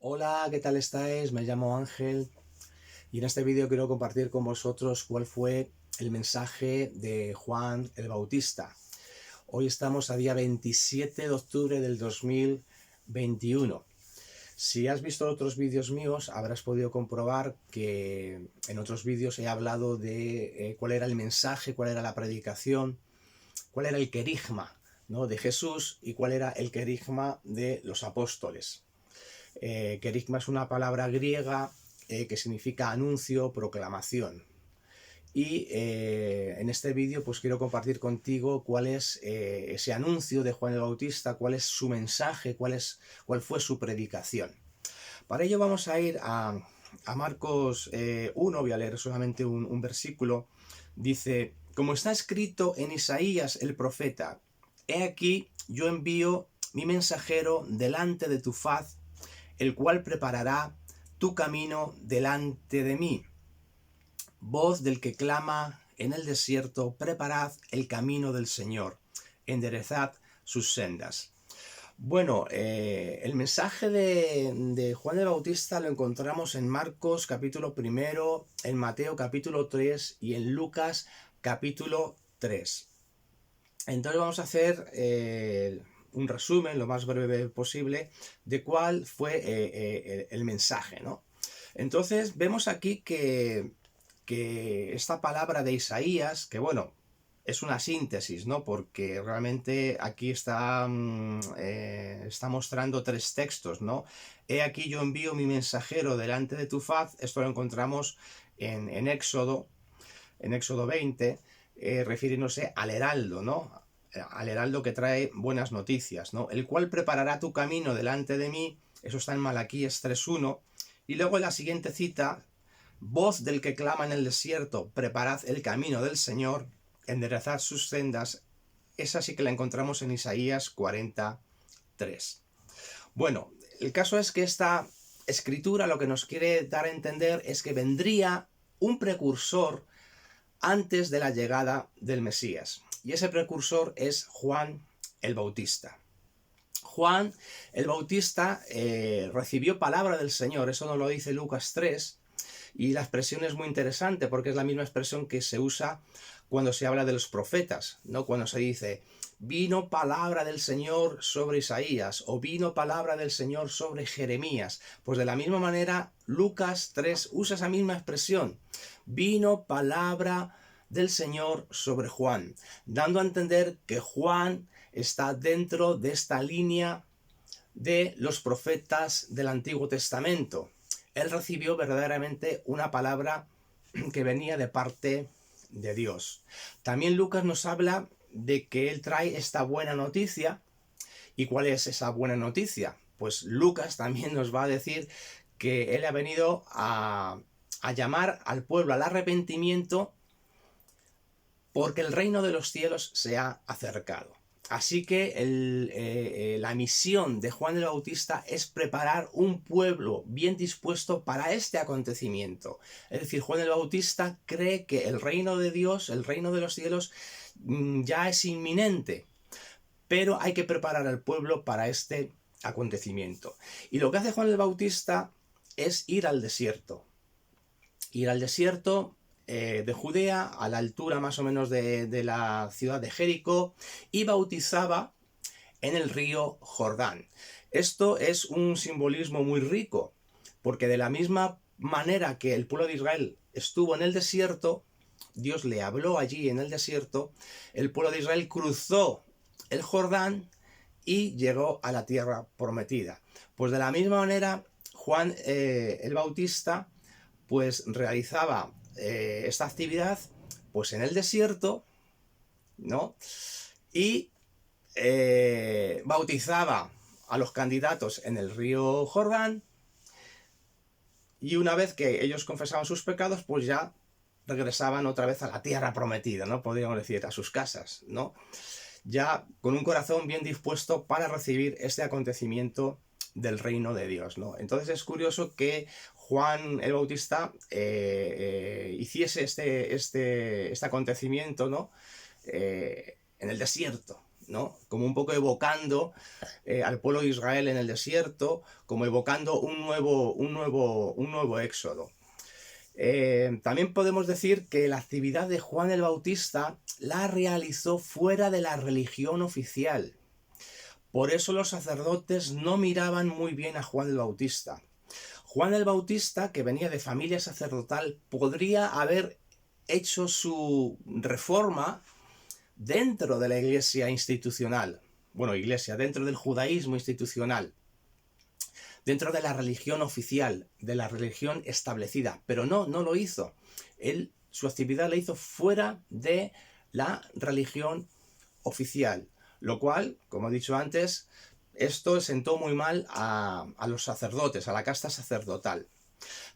Hola, ¿qué tal estáis? Me llamo Ángel y en este vídeo quiero compartir con vosotros cuál fue el mensaje de Juan el Bautista. Hoy estamos a día 27 de octubre del 2021. Si has visto otros vídeos míos, habrás podido comprobar que en otros vídeos he hablado de cuál era el mensaje, cuál era la predicación, cuál era el querigma, ¿no?, de Jesús y cuál era el querigma de los apóstoles. Querigma es una palabra griega que significa anuncio, proclamación. Y en este vídeo pues quiero compartir contigo cuál es ese anuncio de Juan el Bautista, cuál es su mensaje, cuál fue su predicación. Para ello vamos a ir a Marcos 1, voy a leer solamente un versículo. Dice: como está escrito en Isaías el profeta, he aquí yo envío mi mensajero delante de tu faz, el cual preparará tu camino delante de mí. Voz del que clama en el desierto, preparad el camino del Señor, enderezad sus sendas. Bueno, el mensaje de Juan el Bautista lo encontramos en Marcos capítulo 1, en Mateo capítulo 3 y en Lucas capítulo 3. Entonces vamos a hacer un resumen lo más breve posible de cuál fue el mensaje, ¿no? Entonces vemos aquí que esta palabra de Isaías, que bueno, es una síntesis, ¿no? Porque realmente aquí está mostrando tres textos, ¿no? He aquí yo envío mi mensajero delante de tu faz. Esto lo encontramos en Éxodo 20, refiriéndose al heraldo, ¿no? Al heraldo que trae buenas noticias, ¿no? El cual preparará tu camino delante de mí. Eso está en Malaquías 3:1. Y luego en la siguiente cita: voz del que clama en el desierto, preparad el camino del Señor, enderezad sus sendas. Esa sí que la encontramos en Isaías 43. Bueno, el caso es que esta escritura lo que nos quiere dar a entender es que vendría un precursor antes de la llegada del Mesías. Y ese precursor es Juan el Bautista. Juan el Bautista recibió palabra del Señor, eso nos lo dice Lucas 3, y la expresión es muy interesante porque es la misma expresión que se usa cuando se habla de los profetas, ¿no? Cuando se dice: vino palabra del Señor sobre Isaías, o vino palabra del Señor sobre Jeremías. Pues de la misma manera Lucas 3 usa esa misma expresión: vino palabra del Señor sobre Juan, dando a entender que Juan está dentro de esta línea de los profetas del Antiguo Testamento. Él recibió verdaderamente una palabra que venía de parte de Dios. También Lucas nos habla de que él trae esta buena noticia. ¿Y cuál es esa buena noticia? Pues Lucas también nos va a decir que él ha venido a llamar al pueblo al arrepentimiento porque el reino de los cielos se ha acercado. Así que la misión de Juan el Bautista es preparar un pueblo bien dispuesto para este acontecimiento. Es decir, Juan el Bautista cree que el reino de Dios, el reino de los cielos, ya es inminente, pero hay que preparar al pueblo para este acontecimiento. Y lo que hace Juan el Bautista es ir al desierto. Ir al desierto de Judea, a la altura más o menos de la ciudad de Jericó, y bautizaba en el río Jordán. Esto es un simbolismo muy rico, porque de la misma manera que el pueblo de Israel estuvo en el desierto, Dios le habló allí en el desierto, el pueblo de Israel cruzó el Jordán y llegó a la tierra prometida. Pues de la misma manera Juan el Bautista pues realizaba esta actividad pues en el desierto, ¿no? Y bautizaba a los candidatos en el río Jordán, y una vez que ellos confesaban sus pecados, pues ya regresaban otra vez a la tierra prometida, ¿no? Podríamos decir, a sus casas, ¿no? Ya con un corazón bien dispuesto para recibir este acontecimiento del reino de Dios, ¿no? Entonces es curioso que Juan el Bautista hiciese este acontecimiento, ¿no? En el desierto, ¿no? Como un poco evocando al pueblo de Israel en el desierto, como evocando un nuevo éxodo. También podemos decir que la actividad de Juan el Bautista la realizó fuera de la religión oficial. Por eso los sacerdotes no miraban muy bien a Juan el Bautista. Juan el Bautista, que venía de familia sacerdotal, podría haber hecho su reforma dentro de la iglesia institucional. Bueno, iglesia, dentro del judaísmo institucional, dentro de la religión oficial, de la religión establecida, pero no lo hizo. Él, su actividad la hizo fuera de la religión oficial, lo cual, como he dicho antes, esto sentó muy mal a los sacerdotes, a la casta sacerdotal.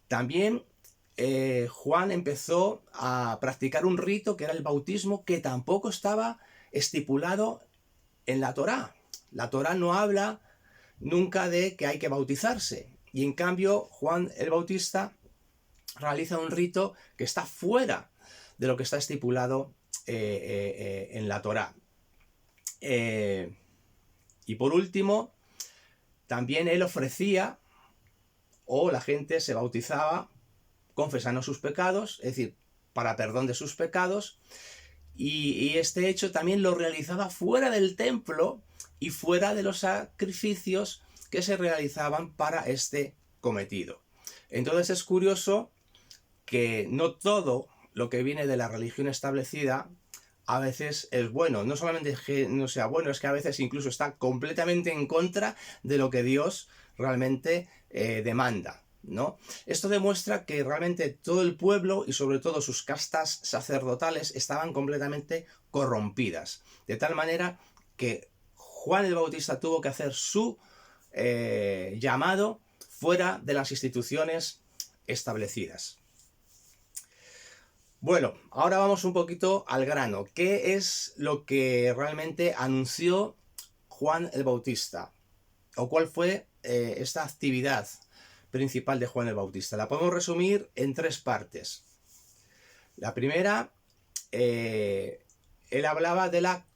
También Juan empezó a practicar un rito que era el bautismo, que tampoco estaba estipulado en la Torá. La Torá no habla nunca de que hay que bautizarse. Y en cambio, Juan el Bautista realiza un rito que está fuera de lo que está estipulado en la Torá. Y por último, también él ofrecía, o la gente se bautizaba confesando sus pecados, es decir, para perdón de sus pecados, y este hecho también lo realizaba fuera del templo y fuera de los sacrificios que se realizaban para este cometido. Entonces es curioso que no todo lo que viene de la religión establecida a veces es bueno. No solamente es que no sea bueno, es que a veces incluso está completamente en contra de lo que Dios realmente demanda, ¿no? Esto demuestra que realmente todo el pueblo y sobre todo sus castas sacerdotales estaban completamente corrompidas. De tal manera que Juan el Bautista tuvo que hacer su llamado fuera de las instituciones establecidas. Bueno, ahora vamos un poquito al grano. ¿Qué es lo que realmente anunció Juan el Bautista? ¿O cuál fue esta actividad principal de Juan el Bautista? La podemos resumir en tres partes. La primera, él hablaba de la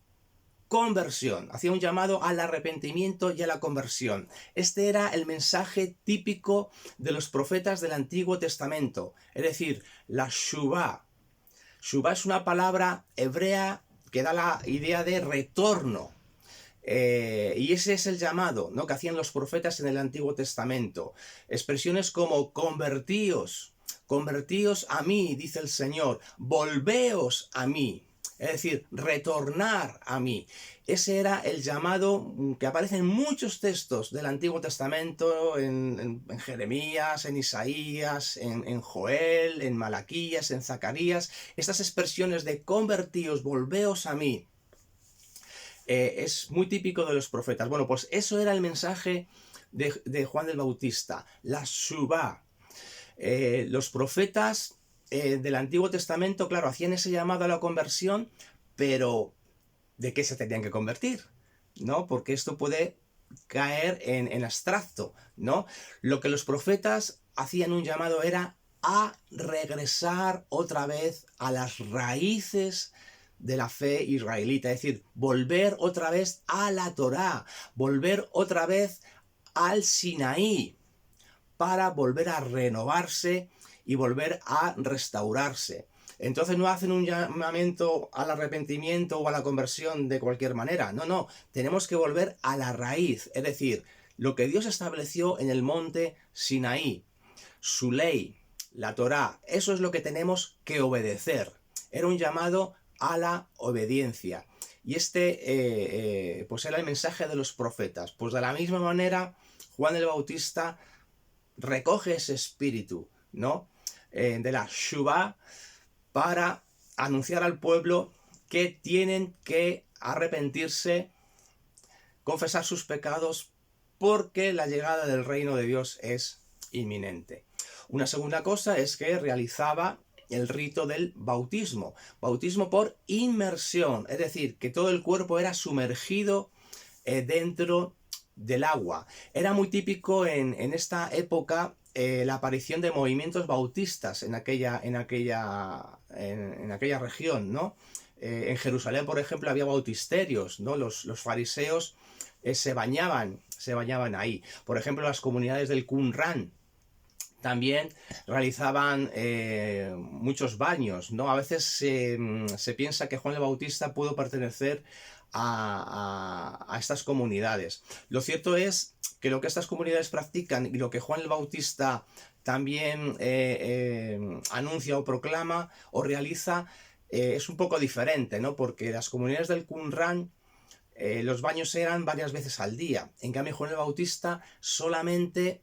conversión, hacía un llamado al arrepentimiento y a la conversión. Este era el mensaje típico de los profetas del Antiguo Testamento, es decir, la Shuvah. Shuvah es una palabra hebrea que da la idea de retorno. Y ese es el llamado, ¿no?, que hacían los profetas en el Antiguo Testamento. Expresiones como convertíos a mí, dice el Señor, volveos a mí. Es decir, retornar a mí. Ese era el llamado que aparece en muchos textos del Antiguo Testamento, en Jeremías, en Isaías, en Joel, en Malaquías, en Zacarías. Estas expresiones de convertíos, volveos a mí, es muy típico de los profetas. Bueno, pues eso era el mensaje de Juan el Bautista, la Shuvah. Los profetas del Antiguo Testamento, claro, hacían ese llamado a la conversión, pero ¿de qué se tenían que convertir? ¿No? Porque esto puede caer en abstracto, ¿no? Lo que los profetas hacían un llamado era a regresar otra vez a las raíces de la fe israelita, es decir, volver otra vez a la Torá, volver otra vez al Sinaí, para volver a renovarse y volver a restaurarse. Entonces no hacen un llamamiento al arrepentimiento o a la conversión de cualquier manera. No, tenemos que volver a la raíz, es decir, lo que Dios estableció en el monte Sinaí, su ley, la Torá, eso es lo que tenemos que obedecer. Era un llamado a la obediencia. Y este pues era el mensaje de los profetas. Pues de la misma manera, Juan el Bautista recoge ese espíritu, ¿no?, de la Shuvah, para anunciar al pueblo que tienen que arrepentirse, confesar sus pecados, porque la llegada del reino de Dios es inminente. Una segunda cosa es que realizaba el rito del bautismo por inmersión, es decir, que todo el cuerpo era sumergido dentro del agua. Era muy típico en esta época la aparición de movimientos bautistas en aquella región, ¿no? En Jerusalén, por ejemplo, había bautisterios, ¿no? Los fariseos se bañaban ahí. Por ejemplo, las comunidades del Qumran también realizaban muchos baños, ¿no? A veces se piensa que Juan el Bautista pudo pertenecer a estas comunidades. Lo cierto es que lo que estas comunidades practican y lo que Juan el Bautista también anuncia o proclama o realiza es un poco diferente, ¿no? Porque las comunidades del Qumran los baños eran varias veces al día. En cambio, Juan el Bautista solamente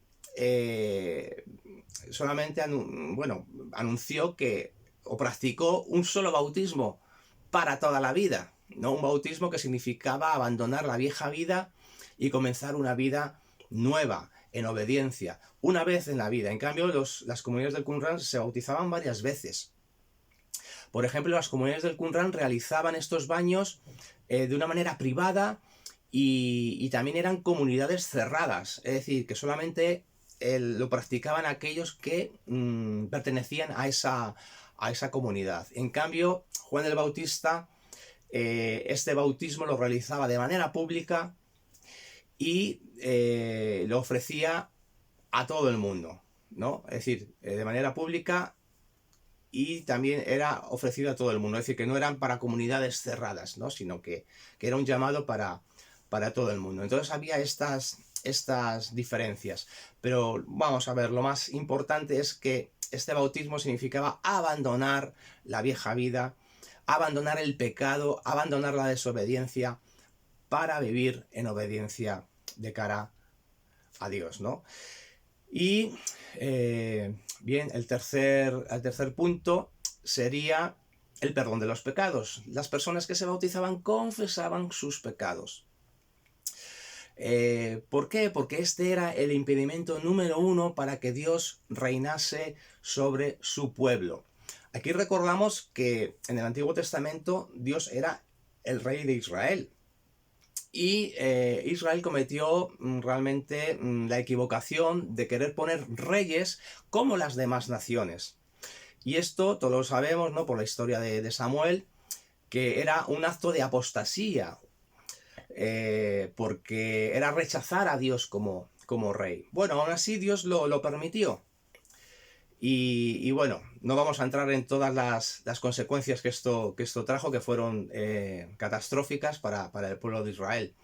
anunció que o practicó un solo bautismo para toda la vida, ¿no? Un bautismo que significaba abandonar la vieja vida y comenzar una vida nueva, en obediencia, una vez en la vida. En cambio, las comunidades del Qumran se bautizaban varias veces. Por ejemplo, las comunidades del Qumran realizaban estos baños de una manera privada y también eran comunidades cerradas, es decir, que solamente lo practicaban aquellos que pertenecían a esa comunidad. En cambio, Juan el Bautista, este bautismo lo realizaba de manera pública y lo ofrecía a todo el mundo, ¿no? Es decir, de manera pública y también era ofrecido a todo el mundo, es decir, que no eran para comunidades cerradas, ¿no? Sino que era un llamado para todo el mundo. Entonces había estas diferencias. Pero vamos a ver, lo más importante es que este bautismo significaba abandonar la vieja vida, abandonar el pecado, abandonar la desobediencia para vivir en obediencia de cara a Dios, ¿no? Y bien, el tercer punto sería el perdón de los pecados. Las personas que se bautizaban confesaban sus pecados. ¿Por qué? Porque este era el impedimento número 1 para que Dios reinase sobre su pueblo. Aquí recordamos que en el Antiguo Testamento Dios era el rey de Israel. Y Israel cometió realmente la equivocación de querer poner reyes como las demás naciones. Y esto todos lo sabemos, ¿no? Por la historia de Samuel, que era un acto de apostasía, porque era rechazar a Dios como rey. Bueno, aún así Dios lo permitió. Y bueno, no vamos a entrar en todas las consecuencias que esto trajo, que fueron catastróficas para el pueblo de Israel.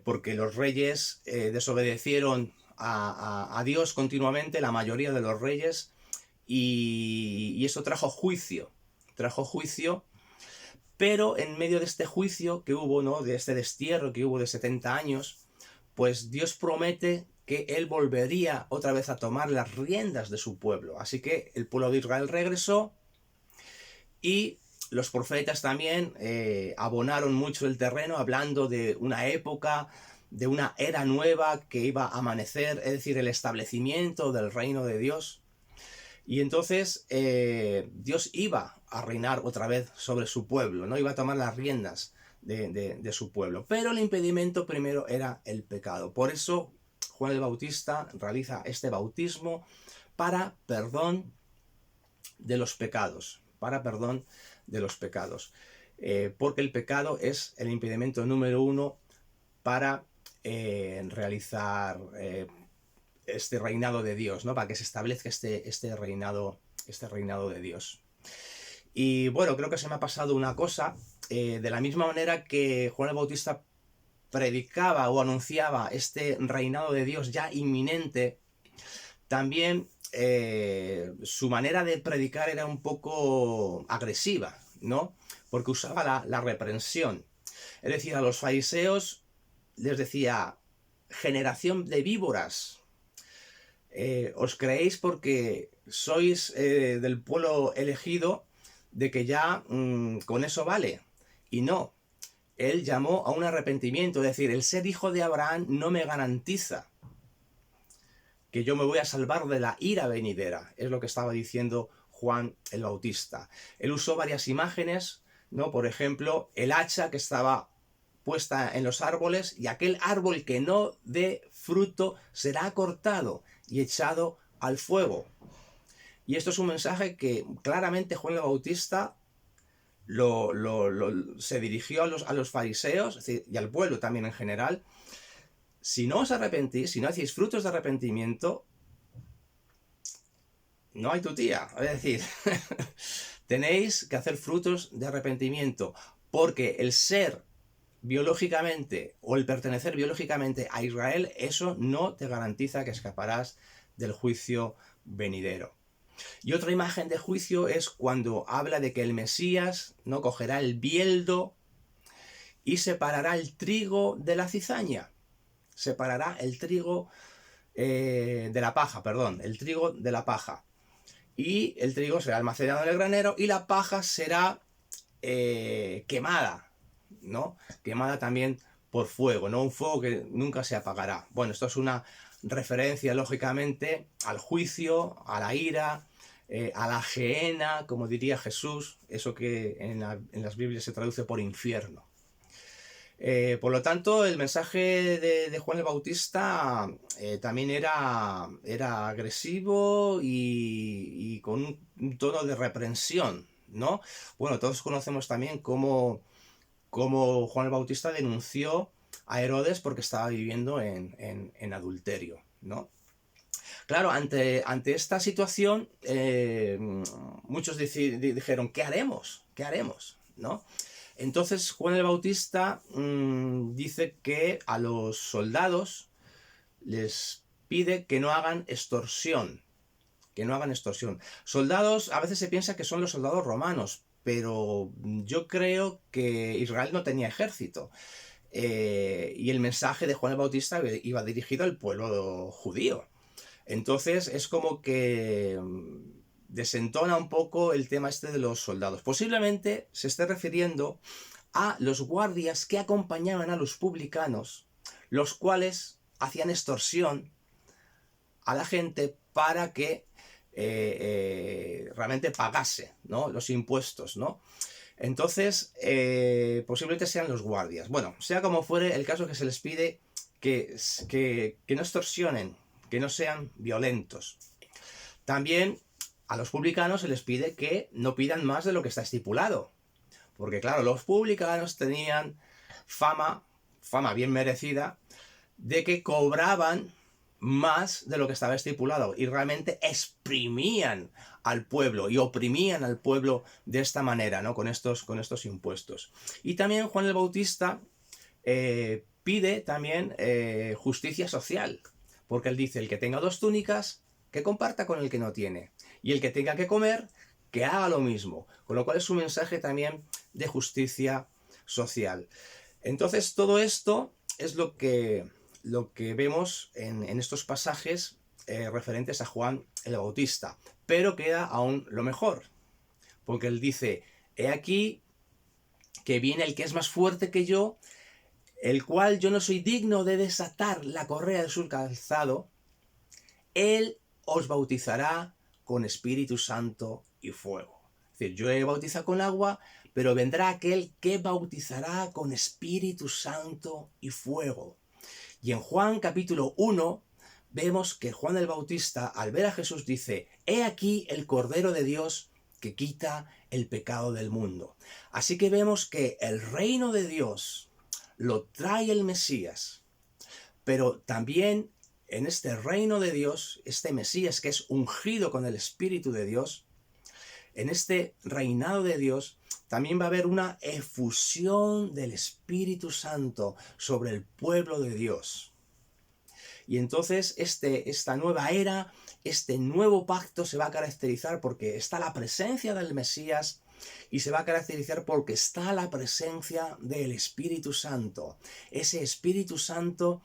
Porque los reyes desobedecieron a Dios continuamente, la mayoría de los reyes, y eso trajo juicio. Pero en medio de este juicio que hubo, ¿no? De este destierro que hubo de 70 años, pues Dios promete que Él volvería otra vez a tomar las riendas de su pueblo. Así que el pueblo de Israel regresó y los profetas también abonaron mucho el terreno, hablando de una época, de una era nueva que iba a amanecer, es decir, el establecimiento del reino de Dios. Y entonces Dios iba a reinar otra vez sobre su pueblo, ¿no? Iba a tomar las riendas de su pueblo. Pero el impedimento primero era el pecado. Por eso Juan el Bautista realiza este bautismo para perdón de los pecados. Porque el pecado es el impedimento número 1 para realizar este reinado de Dios, ¿no? Para que se establezca este reinado de Dios. Y bueno, creo que se me ha pasado una cosa. De la misma manera que Juan el Bautista predicaba o anunciaba este reinado de Dios ya inminente, también su manera de predicar era un poco agresiva, ¿no? Porque usaba la reprensión. Es decir, a los fariseos les decía: generación de víboras, os creéis porque sois del pueblo elegido, de que ya con eso vale. Y no, él llamó a un arrepentimiento, es decir, el ser hijo de Abraham no me garantiza que yo me voy a salvar de la ira venidera, es lo que estaba diciendo Juan el Bautista. Él usó varias imágenes, ¿no? Por ejemplo, el hacha que estaba puesta en los árboles, y aquel árbol que no dé fruto será cortado y echado al fuego. Y esto es un mensaje que claramente Juan el Bautista se dirigió a los fariseos, es decir, y al pueblo también en general: si no os arrepentís, si no hacéis frutos de arrepentimiento, no hay tu tía. Es decir, tenéis que hacer frutos de arrepentimiento, porque el ser biológicamente o el pertenecer biológicamente a Israel, eso no te garantiza que escaparás del juicio venidero. Y otra imagen de juicio es cuando habla de que el Mesías no cogerá el bieldo y separará el trigo de la cizaña. Separará el trigo de la paja, perdón, el trigo de la paja. Y el trigo será almacenado en el granero y la paja será quemada, ¿no? Quemada también por fuego, ¿no? Un fuego que nunca se apagará. Bueno, esto es una referencia, lógicamente, al juicio, a la ira, a la gehenna, como diría Jesús, eso que en las Biblias se traduce por infierno. Por lo tanto, el mensaje de Juan el Bautista también era agresivo y con un tono de reprensión, ¿no? Bueno, todos conocemos también cómo Juan el Bautista denunció a Herodes porque estaba viviendo en adulterio, ¿no? Claro, ante esta situación, muchos dijeron: ¿qué haremos? ¿Qué haremos? ¿No? Entonces Juan el Bautista dice que a los soldados les pide que no hagan extorsión. Que no hagan extorsión. Soldados, a veces se piensa que son los soldados romanos, pero yo creo que Israel no tenía ejército. Y el mensaje de Juan el Bautista iba dirigido al pueblo judío. Entonces es como que desentona un poco el tema este de los soldados. Posiblemente se esté refiriendo a los guardias que acompañaban a los publicanos, los cuales hacían extorsión a la gente para que realmente pagase, ¿no?, los impuestos, ¿no? Entonces, posiblemente sean los guardias. Bueno, sea como fuere, el caso es que se les pide que no extorsionen, que no sean violentos. También a los publicanos se les pide que no pidan más de lo que está estipulado. Porque claro, los publicanos tenían fama bien merecida, de que cobraban más de lo que estaba estipulado y realmente exprimían al pueblo y oprimían al pueblo de esta manera, ¿no?, con estos impuestos. Y también Juan el Bautista pide también justicia social, porque él dice: el que tenga 2 túnicas, que comparta con el que no tiene, y el que tenga que comer, que haga lo mismo. Con lo cual es un mensaje también de justicia social. Entonces todo esto es lo que vemos en estos pasajes referentes a Juan el Bautista. Pero queda aún lo mejor, porque él dice: he aquí que viene el que es más fuerte que yo, el cual yo no soy digno de desatar la correa de su calzado. Él os bautizará con Espíritu Santo y fuego. Es decir, yo he bautizado con agua, pero vendrá aquel que bautizará con Espíritu Santo y fuego. Y en Juan capítulo 1 vemos que Juan el Bautista, al ver a Jesús, dice: he aquí el Cordero de Dios que quita el pecado del mundo. Así que vemos que el reino de Dios lo trae el Mesías, pero también en este reino de Dios, este Mesías que es ungido con el Espíritu de Dios, en este reinado de Dios también va a haber una efusión del Espíritu Santo sobre el pueblo de Dios. Y entonces esta nueva era, este nuevo pacto se va a caracterizar porque está la presencia del Mesías y se va a caracterizar porque está la presencia del Espíritu Santo. Ese Espíritu Santo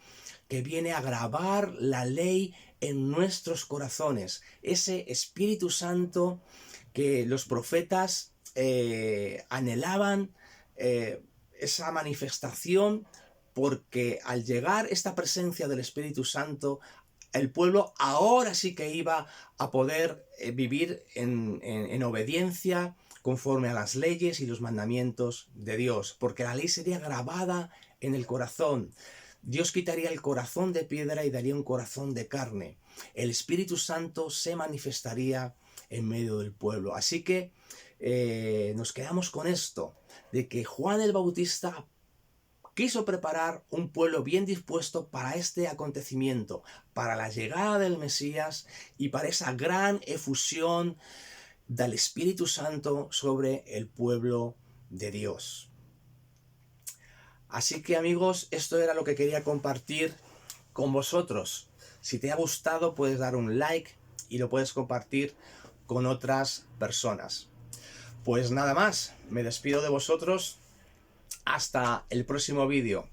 que viene a grabar la ley en nuestros corazones. Ese Espíritu Santo que los profetas anhelaban, esa manifestación, porque al llegar esta presencia del Espíritu Santo, el pueblo ahora sí que iba a poder vivir en obediencia conforme a las leyes y los mandamientos de Dios, porque la ley sería grabada en el corazón. Dios quitaría el corazón de piedra y daría un corazón de carne. El Espíritu Santo se manifestaría en medio del pueblo. Así que nos quedamos con esto, de que Juan el Bautista quiso preparar un pueblo bien dispuesto para este acontecimiento, para la llegada del Mesías y para esa gran efusión del Espíritu Santo sobre el pueblo de Dios. Así que amigos, esto era lo que quería compartir con vosotros. Si te ha gustado, puedes dar un like y lo puedes compartir con otras personas. Pues nada más, me despido de vosotros. Hasta el próximo vídeo.